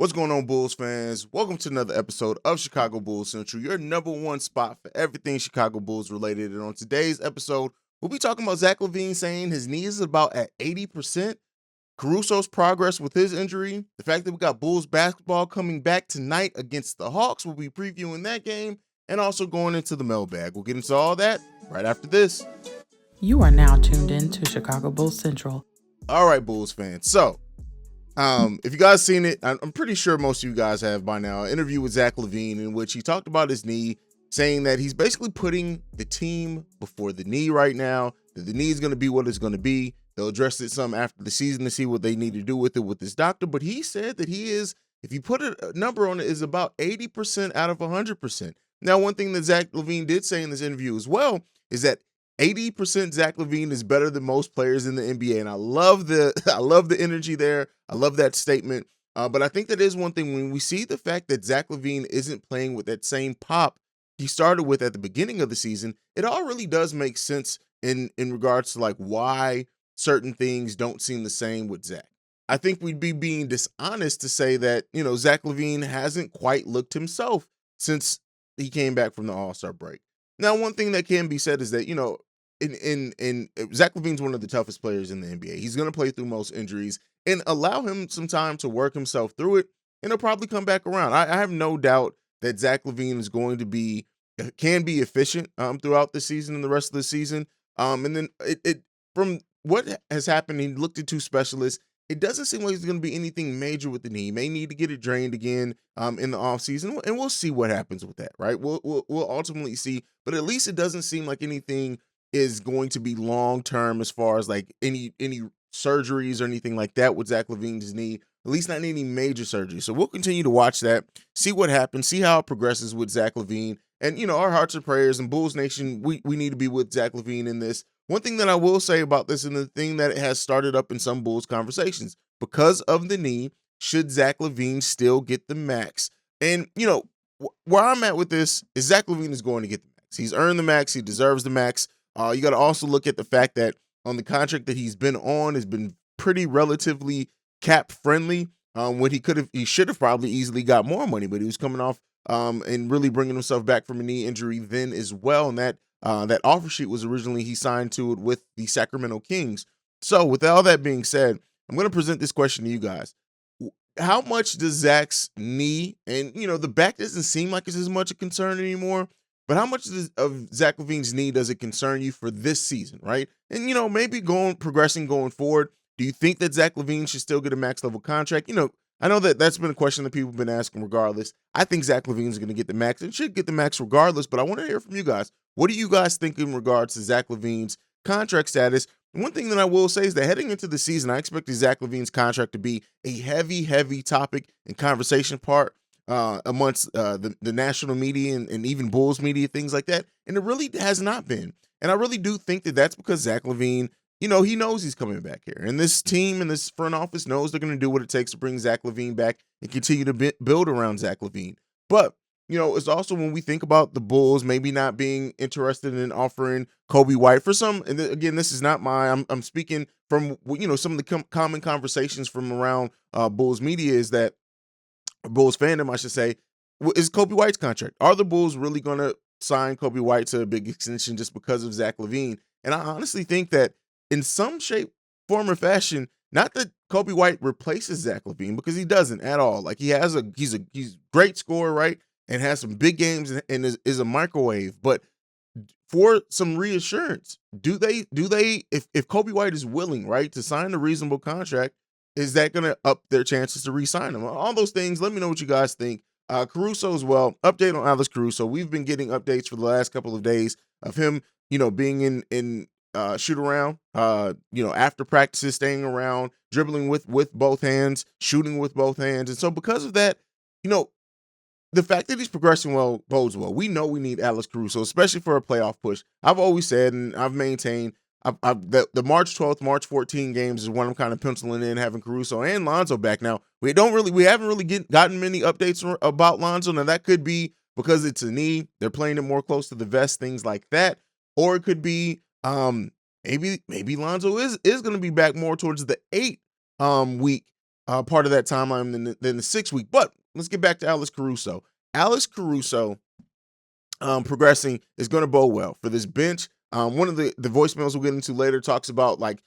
What's going on, Bulls fans? Welcome to another episode of Chicago Bulls Central, your number one spot for everything Chicago Bulls related. And on today's episode, we'll be talking about Zach LaVine saying his knee is about at 80%, Caruso's progress with his injury, the fact that we got Bulls basketball coming back tonight against the Hawks. We'll be previewing that game and also going into the mailbag. We'll get into all that right after this. You are now tuned in to Chicago Bulls Central. All right, Bulls fans. So, if you guys seen it, I'm pretty sure most of you guys have by now, an interview with Zach LaVine in which he talked about his knee, saying that he's basically putting the team before the knee right now, that the knee is going to be what it's going to be. They'll address it some after the season to see what they need to do with it with his doctor. But he said that he is, if you put a number on it, is about 80% out of 100%. Now, one thing that Zach LaVine did say in this interview as well is that 80% Zach LaVine is better than most players in the NBA. And I love the energy there. I love that statement. But I think that is one thing when we see the fact that Zach LaVine isn't playing with that same pop he started with at the beginning of the season, it all really does make sense in regards to like why certain things don't seem the same with Zach. I think we'd be being dishonest to say that, Zach LaVine hasn't quite looked himself since he came back from the All-Star break. Now, one thing that can be said is that, in Zach LaVine's one of the toughest players in the NBA. He's going to play through most injuries and allow him some time to work himself through it, and he'll probably come back around. I have no doubt that Zach LaVine is going to can be efficient throughout the season and the rest of the season. And then it from what has happened, he looked at two specialists. It doesn't seem like there's going to be anything major with the knee. He may need to get it drained again in the offseason, and we'll see what happens with that, right? We'll ultimately see, but at least it doesn't seem like anything is going to be long-term as far as like any surgeries or anything like that with Zach LaVine's knee, at least not any major surgery. So we'll continue to watch that, see what happens, see how it progresses with Zach LaVine. And, our hearts and prayers and Bulls Nation, we need to be with Zach LaVine in this. One thing that I will say about this, and the thing that it has started up in some Bulls conversations, because of the knee, should Zach LaVine still get the max? And, where I'm at with this is Zach LaVine is going to get the max. He's earned the max. He deserves the max. You got to also look at the fact that on the contract that he's been on has been pretty relatively cap friendly. When he should have probably easily got more money, but he was coming off and really bringing himself back from a knee injury then as well. And that offer sheet was originally he signed to it with the Sacramento Kings. So with all that being said, I'm going to present this question to you guys. How much does Zach's knee, and the back doesn't seem like it's as much a concern anymore, but how much of Zach LaVine's knee does it concern you for this season, right? And, maybe progressing going forward, do you think that Zach LaVine should still get a max level contract? I know that that's been a question that people have been asking regardless. I think Zach LaVine's going to get the max and should get the max regardless, but I want to hear from you guys. What do you guys think in regards to Zach LaVine's contract status? And one thing that I will say is that heading into the season, I expected Zach LaVine's contract to be a heavy topic and conversation part amongst the national media and even Bulls media, things like that. And it really has not been. And I really do think that that's because Zach LaVine, he knows he's coming back here. And this team and this front office knows they're going to do what it takes to bring Zach LaVine back and continue to build around Zach LaVine. But, it's also when we think about the Bulls maybe not being interested in offering Coby White for some, and again, this is not I'm speaking from, some of the common conversations from around Bulls media is that, Bulls fandom, I should say, is Coby White's contract. Are the Bulls really going to sign Coby White to a big extension just because of Zach LaVine? And I honestly think that in some shape, form, or fashion, not that Coby White replaces Zach LaVine, because he doesn't at all. Like he's a great scorer, right? And has some big games and is a microwave. But for some reassurance, do they if Coby White is willing, right, to sign a reasonable contract, is that going to up their chances to re-sign him? All those things, let me know what you guys think. Caruso as well, update on Alex Caruso. We've been getting updates for the last couple of days of him, being in shoot around, after practices, staying around, dribbling with both hands, shooting with both hands. And so because of that, the fact that he's progressing well bodes well. We know we need Alex Caruso, especially for a playoff push. I've always said, and I've maintained, the March 12th, March 14 games is when I'm kind of penciling in having Caruso and Lonzo back. Now, we haven't really gotten many updates about Lonzo. Now, that could be because it's a knee. They're playing it more close to the vest, things like that. Or it could be maybe Lonzo is going to be back more towards the 8 week part of that timeline than the 6 week. But let's get back to Alex Caruso. Alex Caruso progressing is going to bode well for this bench. One of the voicemails we'll get into later talks about like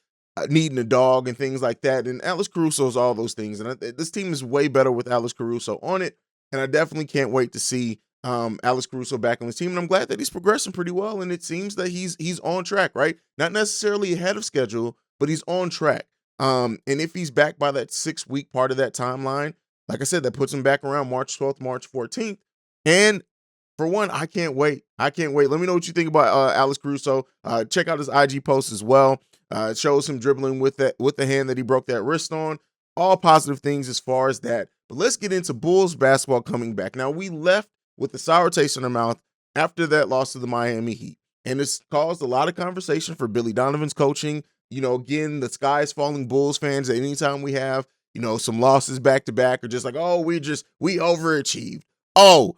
needing a dog and things like that. And Alex Caruso is all those things. And this team is way better with Alex Caruso on it. And I definitely can't wait to see Alex Caruso back on the team. And I'm glad that he's progressing pretty well. And it seems that he's on track, right? Not necessarily ahead of schedule, but he's on track. And if he's back by that 6 week part of that timeline, like I said, that puts him back around March 12th, March 14th. And for one, I can't wait. I can't wait. Let me know what you think about Alex Caruso. Check out his IG post as well. It shows him dribbling with the hand that he broke that wrist on. All positive things as far as that. But let's get into Bulls basketball coming back. Now, we left with the sour taste in our mouth after that loss to the Miami Heat. And it's caused a lot of conversation for Billy Donovan's coaching. You know, again, the sky is falling Bulls fans. Anytime we have, some losses back to back, or just like, oh, we overachieved. Oh,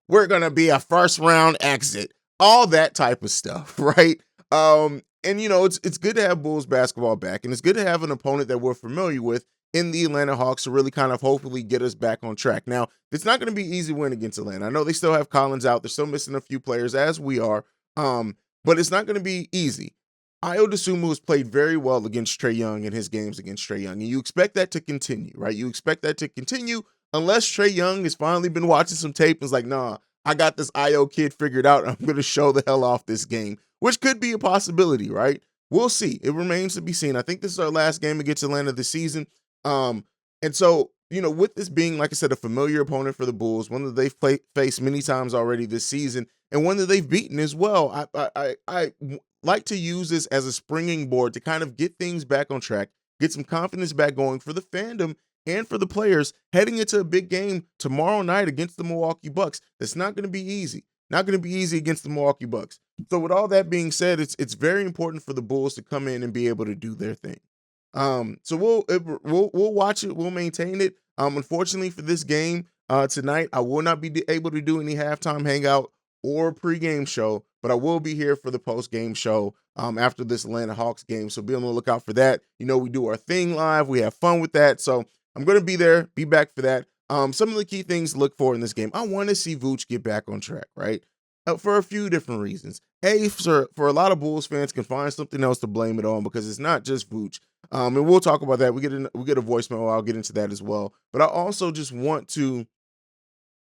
we're going to be a first round exit. All that type of stuff, right? And it's good to have Bulls basketball back, and it's good to have an opponent that we're familiar with in the Atlanta Hawks to really kind of hopefully get us back on track. Now, it's not going to be an easy win against Atlanta. I know they still have Collins out. They're still missing a few players, as we are, but it's not going to be easy. Ayo Dosunmu has played very well against Trae Young in his games against Trae Young, and you expect that to continue, right? You expect that to continue unless Trae Young has finally been watching some tape and is like, nah, I got this Ayo kid figured out. I'm going to show the hell off this game, which could be a possibility, right? We'll see. It remains to be seen. I think this is our last game against Atlanta this season. And so, with this being, like I said, a familiar opponent for the Bulls, one that they've faced many times already this season, and one that they've beaten as well, I like to use this as a springing board to kind of get things back on track, get some confidence back going for the fandom and for the players heading into a big game tomorrow night against the Milwaukee Bucks. That's not going to be easy. Not going to be easy against the Milwaukee Bucks. So with all that being said, it's very important for the Bulls to come in and be able to do their thing. So we'll watch it. We'll maintain it. Unfortunately for this game tonight, I will not be able to do any halftime hangout or pregame show, but I will be here for the post-game show after this Atlanta Hawks game. So be on the lookout for that. We do our thing live. We have fun with that. So I'm going to be there, be back for that. Some of the key things to look for in this game. I want to see Vooch get back on track, right? For a few different reasons. For a lot of Bulls fans can find something else to blame it on because it's not just Vooch. And we'll talk about that. We get a voicemail. I'll get into that as well. But I also just want to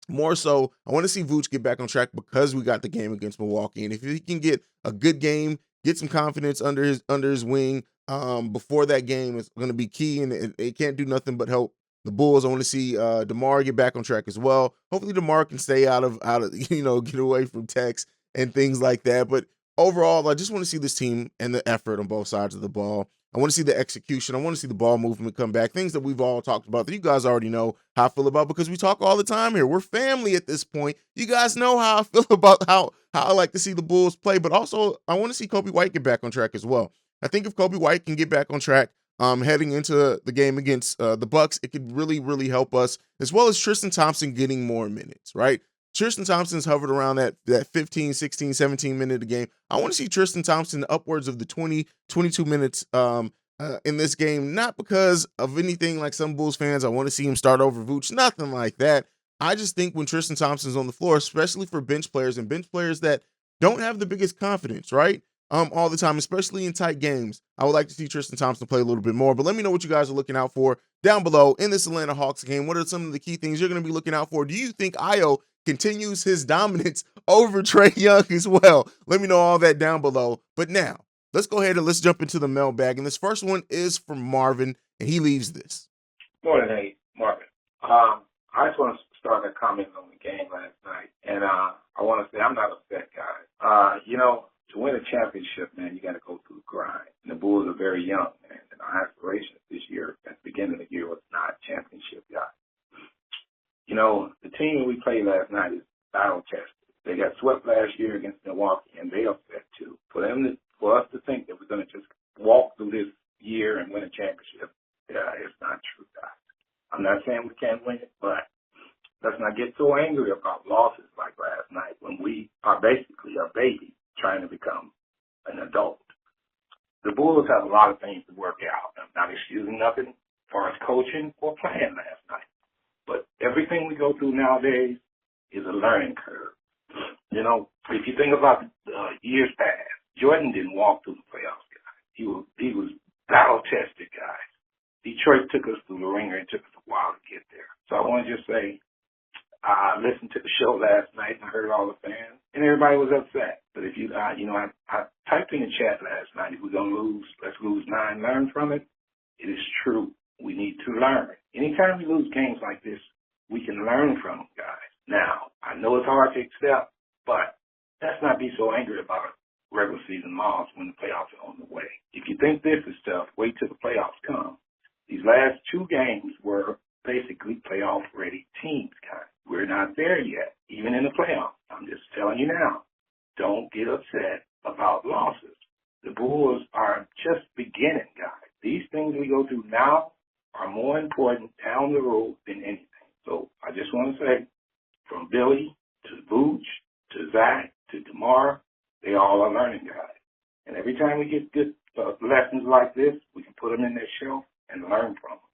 more so, I want to see Vooch get back on track because we got the game against Milwaukee. And if he can get a good game, get some confidence under his wing before that game, is going to be key. And it can't do nothing but help the Bulls. I want to see DeMar get back on track as well. Hopefully DeMar can stay out of get away from Tex and things like that. But overall, I just want to see this team and the effort on both sides of the ball. I want to see the execution. I want to see the ball movement come back. Things that we've all talked about that you guys already know how I feel about because we talk all the time here. We're family at this point. You guys know how I feel about how I like to see the Bulls play. But also, I want to see Kobe White get back on track as well. I think if Kobe White can get back on track heading into the game against the Bucks, it could really, really help us, as well as Tristan Thompson getting more minutes, right? Tristan Thompson's hovered around that 15, 16, 17 minute a game. I want to see Tristan Thompson upwards of the 20, 22 minutes in this game, not because of anything like some Bulls fans. I want to see him start over Vooch, nothing like that. I just think when Tristan Thompson's on the floor, especially for bench players and bench players that don't have the biggest confidence, right? All the time, especially in tight games, I would like to see Tristan Thompson play a little bit more. But let me know what you guys are looking out for down below in this Atlanta Hawks game. What are some of the key things you're going to be looking out for? Do you think Ayo continues his dominance over Trae Young as well? Let me know all that down below. But now, let's go ahead and let's jump into the mailbag. And this first one is from Marvin, and he leaves this. Morning, hey, Marvin. I just want to start a comment on the game last night. And I want to say I'm not upset, guys. To win a championship, man, you got to go through the grind. And the Bulls are very young, man. And our aspirations this year, at the beginning of the year, was not championship, guys. The team we played last night is battle tested. They got swept last year against Milwaukee, and they upset too. For us to think that we're going to just walk through this year and win a championship, it's not true, guys. I'm not saying we can't win it, but let's not get so angry about losses like last night when we are basically a baby trying to become an adult. The Bulls have a lot of things to work out. I'm not excusing nothing as far as coaching or playing last night. But everything we go through nowadays is a learning curve. You know, if you think about years past, Jordan didn't walk through the playoffs, guys. He was battle-tested, guys. Detroit took us through the ringer. It took us a while to get there. So I want to just say, I listened to the show last night and I heard all the fans, and everybody was upset. But if you, I typed in the chat last night, if we're going to lose, let's lose 9, learn from it. It is true. We need to learn. Anytime we lose games like this, we can learn from them, guys. Now, I know it's hard to accept, but let's not be so angry about regular season loss when the playoffs are on the way. If you think this is tough, wait till the playoffs come. These last 2 games were basically playoff-ready teams, guys. We're not there yet, even in the playoffs. I'm just telling you now, don't get upset about losses. The Bulls are just beginning, guys. These things we go through now are more important down the road than anything. So I just want to say, from Billy to Vooch to Zach to DeMar, they all are learning, guys. And every time we get good lessons like this, we can put them in their shelf and learn from them.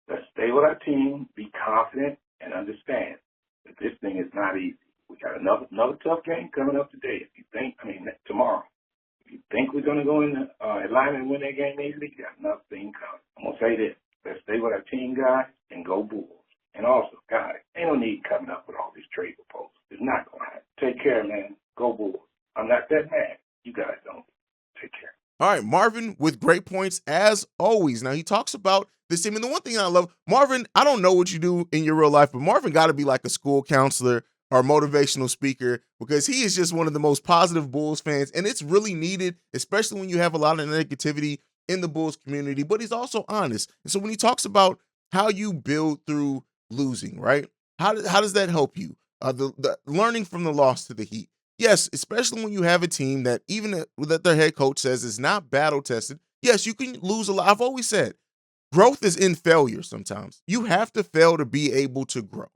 Let's stay with our team, be confident, and understand that this thing is not easy. We got another tough game coming up today. Tomorrow. If you think we're going to go in Atlanta and win that game easily, you got another thing coming. I'm going to say this. Let's stay with our team, guys, and go Bulls. And also, guys, ain't no need coming up with all these trade proposals. It's not going to happen. Take care, man. Go Bulls. I'm not that mad. You guys don't. Take care. All right, Marvin with great points as always. Now, he talks about this team. And the one thing I love, Marvin, I don't know what you do in your real life, but Marvin got to be like a school counselor or motivational speaker because he is just one of the most positive Bulls fans. And it's really needed, especially when you have a lot of negativity in the Bulls community. But he's also honest. And so when he talks about how you build through losing, right? How does that help you? The learning from the loss to the Heat. Yes, especially when you have a team that even that their head coach says is not battle tested. Yes, you can lose a lot. I've always said growth is in failure sometimes. You have to fail to be able to grow.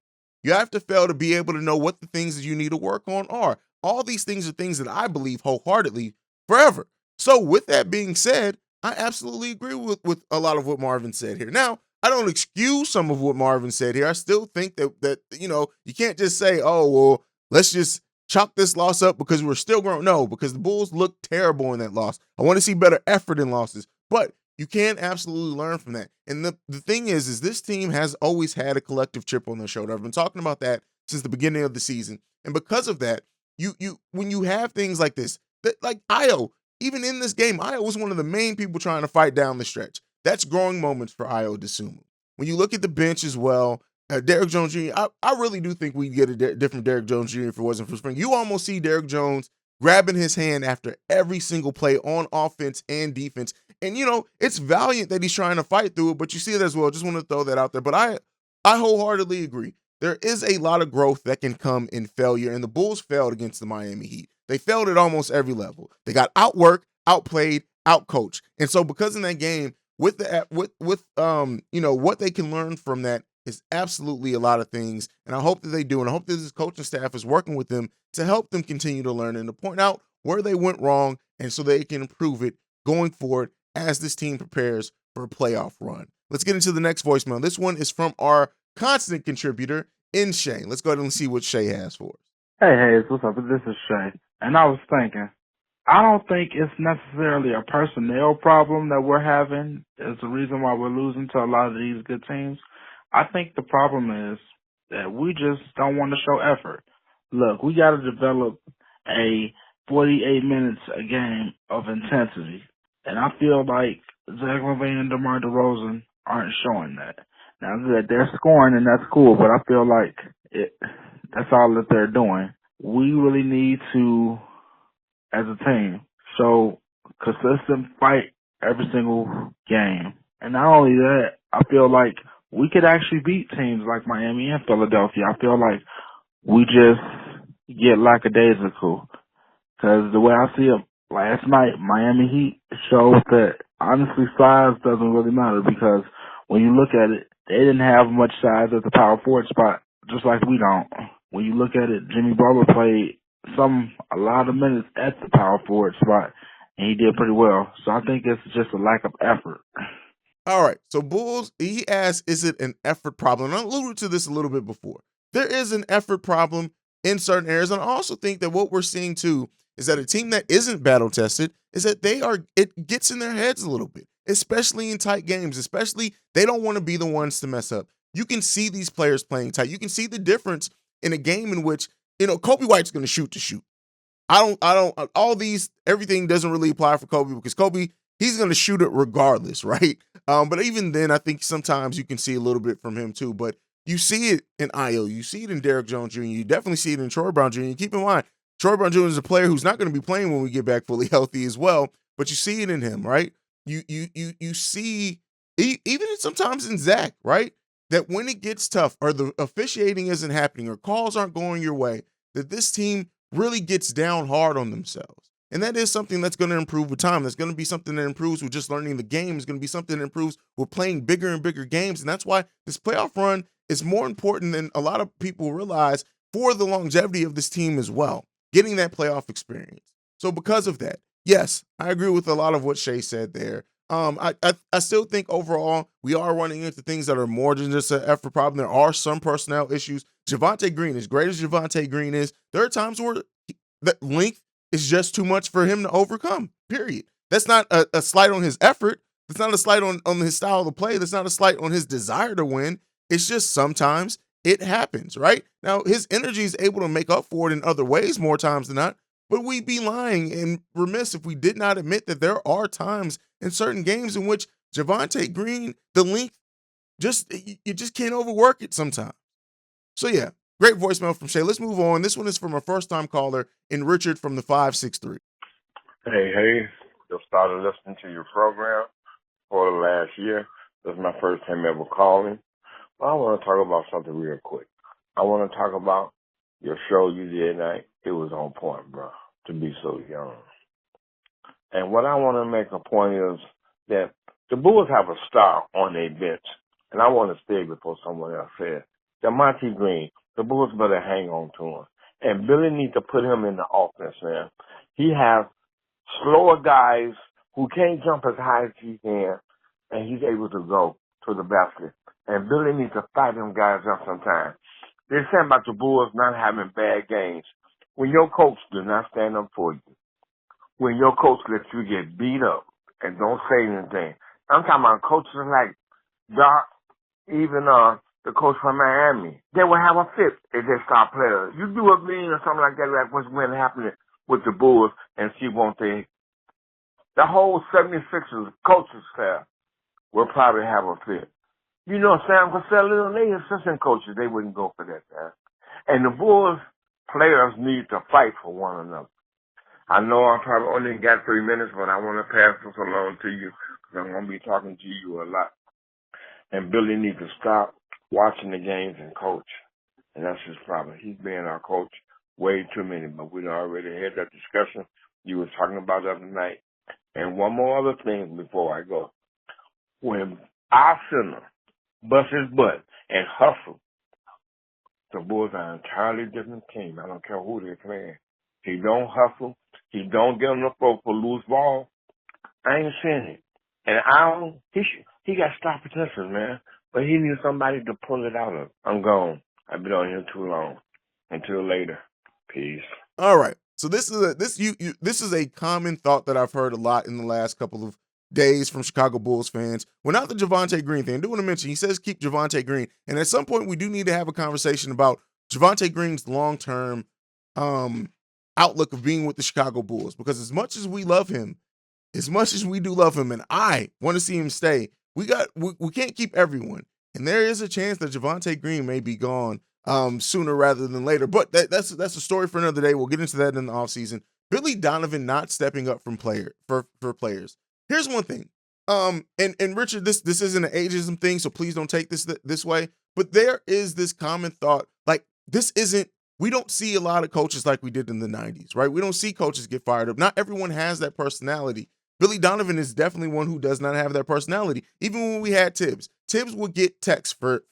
You have to fail to be able to know what the things that you need to work on are. All these things are things that I believe wholeheartedly forever. So with that being said, I absolutely agree with a lot of what Marvin said here. Now, I don't excuse some of what Marvin said here. I still think that you can't just say, oh, well, let's just chalk this loss up because we're still growing. No, because the Bulls look terrible in that loss. I want to see better effort in losses, but you can absolutely learn from that. And the thing is this team has always had a collective chip on their shoulder. I've been talking about that since the beginning of the season. And because of that, you when you have things like this, like Io, even in this game, Io was one of the main people trying to fight down the stretch. That's growing moments for Io DeSumo. When you look at the bench as well, Derrick Jones Jr., I really do think we'd get a different Derrick Jones Jr. if it wasn't for spring. You almost see Derrick Jones grabbing his hand after every single play on offense and defense. And, it's valiant that he's trying to fight through it, but you see it as well. Just want to throw that out there. But I wholeheartedly agree. There is a lot of growth that can come in failure, and the Bulls failed against the Miami Heat. They failed at almost every level. They got outworked, outplayed, outcoached. And so because in that game, what they can learn from that is absolutely a lot of things. And I hope that they do. And I hope that this coaching staff is working with them to help them continue to learn and to point out where they went wrong and so they can improve it going forward as this team prepares for a playoff run. Let's get into the next voicemail. This one is from our constant contributor in Shay. Let's go ahead and see what Shay has for us. Hey, Haize, what's up? This is Shay. And I was thinking, I don't think it's necessarily a personnel problem that we're having is the reason why we're losing to a lot of these good teams. I think the problem is that we just don't want to show effort. Look, we got to develop a 48 minutes a game of intensity. And I feel like Zach LaVine and DeMar DeRozan aren't showing that. Now, good, they're scoring, and that's cool, but I feel like that's all that they're doing. We really need to, as a team, show consistent fight every single game. And not only that, I feel like we could actually beat teams like Miami and Philadelphia. I feel like we just get lackadaisical. Because the way I see it, last night, Miami Heat showed that, honestly, size doesn't really matter because when you look at it, they didn't have much size at the power forward spot, just like we don't. When you look at it, Jimmy Butler played a lot of minutes at the power forward spot, and he did pretty well. So I think it's just a lack of effort. All right. So Bulls, he asked, is it an effort problem? And I alluded to this a little bit before. There is an effort problem in certain areas. And I also think that what we're seeing too is that a team that isn't battle tested is that it gets in their heads a little bit, especially in tight games, especially they don't want to be the ones to mess up. You can see these players playing tight. You can see the difference in a game in which, Kobe White's going to shoot to shoot. Everything doesn't really apply for Kobe because Kobe, he's going to shoot it regardless, right? But even then, I think sometimes you can see a little bit from him too. But you see it in Io, you see it in Derrick Jones Jr., you definitely see it in Troy Brown Jr. Keep in mind, Troy Brown Jr. is a player who's not going to be playing when we get back fully healthy as well. But you see it in him, right? You see, even sometimes in Zach, right? That when it gets tough or the officiating isn't happening or calls aren't going your way, that this team really gets down hard on themselves. And that is something that's going to improve with time. That's going to be something that improves with just learning the game. It's going to be something that improves with playing bigger and bigger games. And that's why this playoff run is more important than a lot of people realize for the longevity of this team as well, getting that playoff experience. So because of that, yes, I agree with a lot of what Shay said there. I still think overall we are running into things that are more than just an effort problem. There are some personnel issues. Javonte Green, as great as Javonte Green is, there are times where the length is just too much for him to overcome, period. That's not a slight on his effort. That's not a slight on his style of play. That's not a slight on his desire to win. It's just sometimes it happens, right? Now, his energy is able to make up for it in other ways more times than not, but we'd be lying and remiss if we did not admit that there are times in certain games in which Javonte Green, the length, you just can't overwork it sometimes. So yeah, great voicemail from Shay. Let's move on. This one is from a first-time caller in Richard from the 563. Hey, just started listening to your program for the last year. This is my first time ever calling. But I want to talk about something real quick. I want to talk about your show you did tonight. It was on point, bro, to be so young. And what I want to make a point is that the Bulls have a star on their bench. And I want to stay before someone else says. Monty Green, the Bulls better hang on to him. And Billy needs to put him in the offense, man. He has slower guys who can't jump as high as he can, and he's able to go to the basket. And Billy needs to fire them guys up sometimes. They're saying about the Bulls not having bad games. When your coach does not stand up for you, when your coach lets you get beat up and don't say anything. I'm talking about coaches like Doc, even the coach from Miami. They will have a fit if they start players. You do a mean or something like that, like what's been happening with the Bulls, and see won't they. The whole 76ers coaching staff will probably have a fit. You know, Sam Cassell, they assistant coaches, they wouldn't go for that, man. And the Bulls players need to fight for one another. I know I probably only got 3 minutes, but I want to pass this along to you because I'm going to be talking to you a lot. And Billy needs to stop watching the games and coach. And that's his problem. He's being our coach way too many, but we already had that discussion you were talking about the other night. And one more other thing before I go. When our center busts his butt and hustle, the Bulls are an entirely different team. I don't care who they're playing. He don't hustle. He don't get on the floor for loose ball. I ain't saying it. And he got stop potential, man. But he needs somebody to pull it out of. I'm gone. I've been on here too long. Until later. Peace. All right. So this is a common thought that I've heard a lot in the last couple of days from Chicago Bulls fans. Well, not the Javonte Green thing. I do want to mention, he says keep Javonte Green. And at some point, we do need to have a conversation about Javonte Green's long-term outlook of being with the Chicago Bulls. Because as much as we love him, as much as we do love him, and I want to see him stay, we can't keep everyone. And there is a chance that Javonte Green may be gone sooner rather than later. But that's a story for another day. We'll get into that in the offseason. Billy Donovan not stepping up for players. Here's one thing. And Richard, this isn't an ageism thing, so please don't take this way. But there is this common thought, like we don't see a lot of coaches like we did in the 90s, right? We don't see coaches get fired up. Not everyone has that personality. Billy Donovan is definitely one who does not have that personality. Even when we had Tibbs would get texts for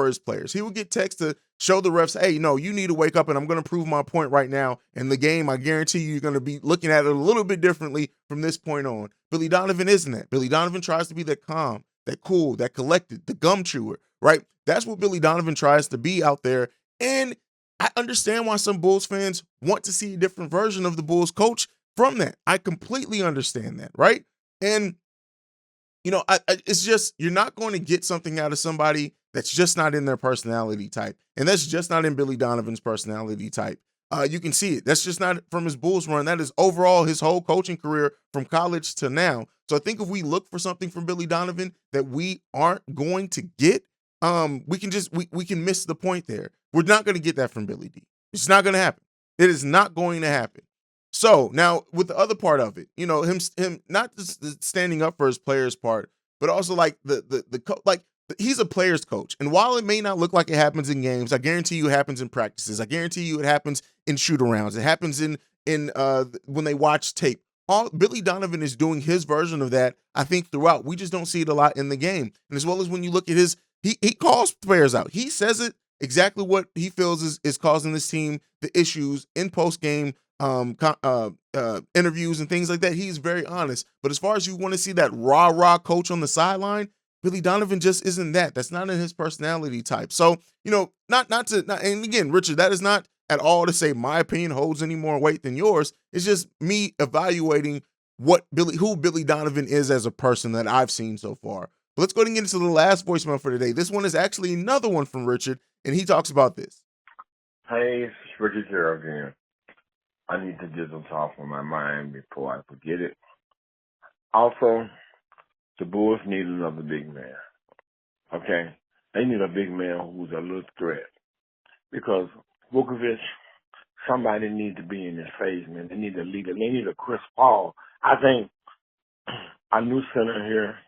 his players. He would get texts to show the refs, hey, no, you need to wake up and I'm going to prove my point right now. And the game, I guarantee you're going to be looking at it a little bit differently from this point on. Billy Donovan isn't that. Billy Donovan tries to be that calm, that cool, that collected, the gum chewer, right? That's what Billy Donovan tries to be out there. And I understand why some Bulls fans want to see a different version of the Bulls coach from that. I completely understand that, right? And it's just, you're not going to get something out of somebody that's just not in their personality type. And that's just not in Billy Donovan's personality type. You can see it. That's just not from his Bulls run. That is overall his whole coaching career from college to now. So I think if we look for something from Billy Donovan that we aren't going to get, we can miss the point there. We're not going to get that from Billy D. It's not going to happen. It is not going to happen. So now with the other part of it, him not just standing up for his players part, but also like he's a player's coach. And while it may not look like it happens in games, I guarantee you it happens in practices. I guarantee you it happens in shoot-arounds. It happens in when they watch tape. Billy Donovan is doing his version of that, I think, throughout. We just don't see it a lot in the game. And as well as when you look at he calls players out. He says it exactly what he feels is causing this team the issues in post-game interviews and things like that. He's very honest. But as far as you want to see that rah coach on the sideline, Billy Donovan just isn't that. That's not in his personality type. So, and again, Richard, that is not at all to say my opinion holds any more weight than yours. It's just me evaluating who Billy Donovan is as a person that I've seen so far. But let's go ahead and get into the last voicemail for today. This one is actually another one from Richard, and he talks about this. Hey, it's Richard here again. I need to get some off of my mind before I forget it. Also, the Bulls need another big man. Okay? They need a big man who's a little threat. Because Vucevic, somebody needs to be in his face, man. They need a leader. They need a Chris Paul. I think a new center here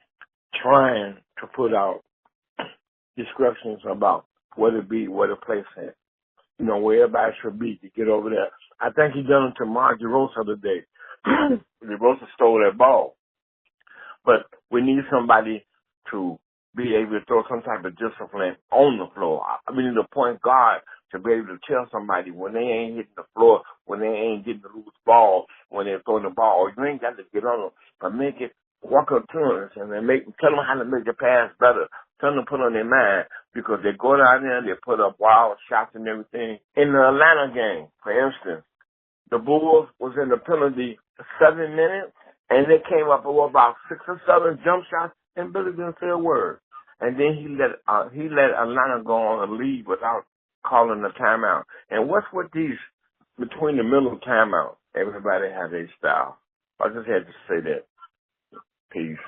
trying to put out descriptions about where to be, where to place him. Where everybody should be to get over there. I think he done it to Mark DeRosa today. DeRosa stole that ball. But we need somebody to be able to throw some type of discipline on the floor. I mean, the point guard to be able to tell somebody when they ain't hitting the floor, when they ain't getting the loose ball, when they're throwing the ball, you ain't got to get on them, but make it walk up to them and then tell them how to make the pass better. Tell them to put on their mind because they go down there, they put up wild shots and everything. In the Atlanta game, for instance, the Bulls was in the penalty for 7 minutes, and they came up with about 6 or 7 jump shots, and Billy didn't say a word. And then he let Atlanta go on a lead without calling a timeout. And what's with these between the middle timeout? Everybody has a style. I just had to say that. Peace.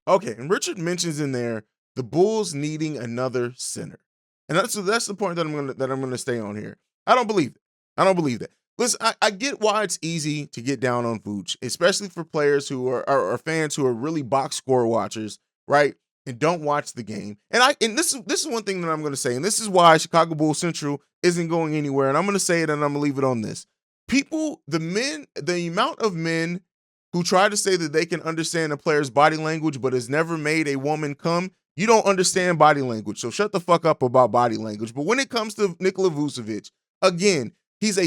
Okay, and Richard mentions in there the Bulls needing another center, and that's the point that I'm gonna stay on here. I don't believe that. Listen, I get why it's easy to get down on Vooch, especially for players who are fans who are really box score watchers, right? And don't watch the game. And this is one thing that I'm going to say, and this is why Chicago Bulls Central isn't going anywhere. And I'm going to say it, and I'm going to leave it on this. The amount of men who try to say that they can understand a player's body language, but has never made a woman come. You don't understand body language, so shut the fuck up about body language. But when it comes to Nikola Vucevic, again, he's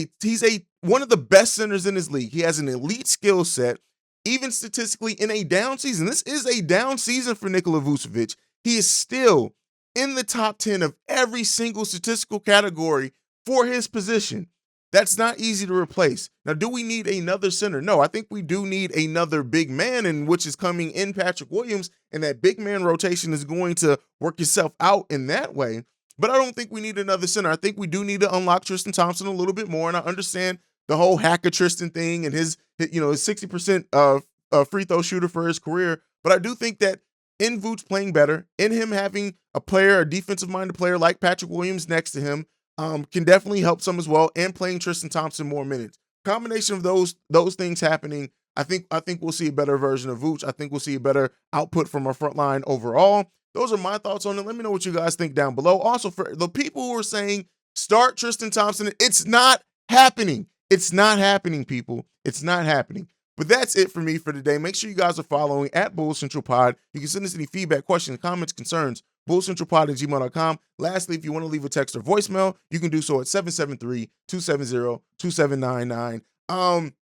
one of the best centers in his league. He has an elite skill set. Even statistically, in a down season, this is a down season for Nikola Vucevic. He is still in the top 10 of every single statistical category for his position. That's not easy to replace. Now, do we need another center? No, I think we do need another big man, and which is coming in Patrick Williams, and that big man rotation is going to work itself out in that way. But I don't think we need another center. I think we do need to unlock Tristan Thompson a little bit more, and I understand the whole hacker Tristan thing and his 60% free throw shooter for his career. But I do think that in Vooch playing better, in him having a defensive-minded player like Patrick Williams next to him, can definitely help some as well, and playing Tristan Thompson more minutes. Combination of those things happening, I think we'll see a better version of Vooch. I think we'll see a better output from our front line overall. Those are my thoughts on it. Let me know what you guys think down below. Also, for the people who are saying start Tristan Thompson, it's not happening. It's not happening, people. It's not happening. But that's it for me for today. Make sure you guys are following at Bulls Central Pod. You can send us any feedback, questions, comments, concerns, bullscentralpod@gmail.com. Lastly, if you want to leave a text or voicemail, you can do so at 773-270-2799.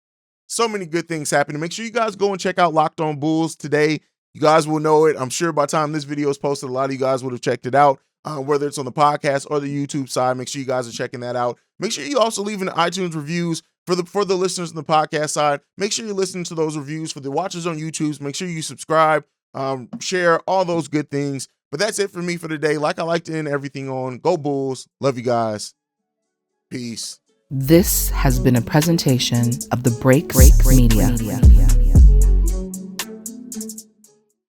So many good things happening. Make sure you guys go and check out Locked On Bulls today. You guys will know it. I'm sure by the time this video is posted, a lot of you guys would have checked it out, whether it's on the podcast or the YouTube side. Make sure you guys are checking that out. Make sure you also leave in the iTunes reviews for the listeners on the podcast side. Make sure you listen to those reviews. For the watchers on YouTube, make sure you subscribe, share, all those good things. But that's it for me for today. Like I like to end everything on, go Bulls. Love you guys. Peace. This has been a presentation of the Break Media.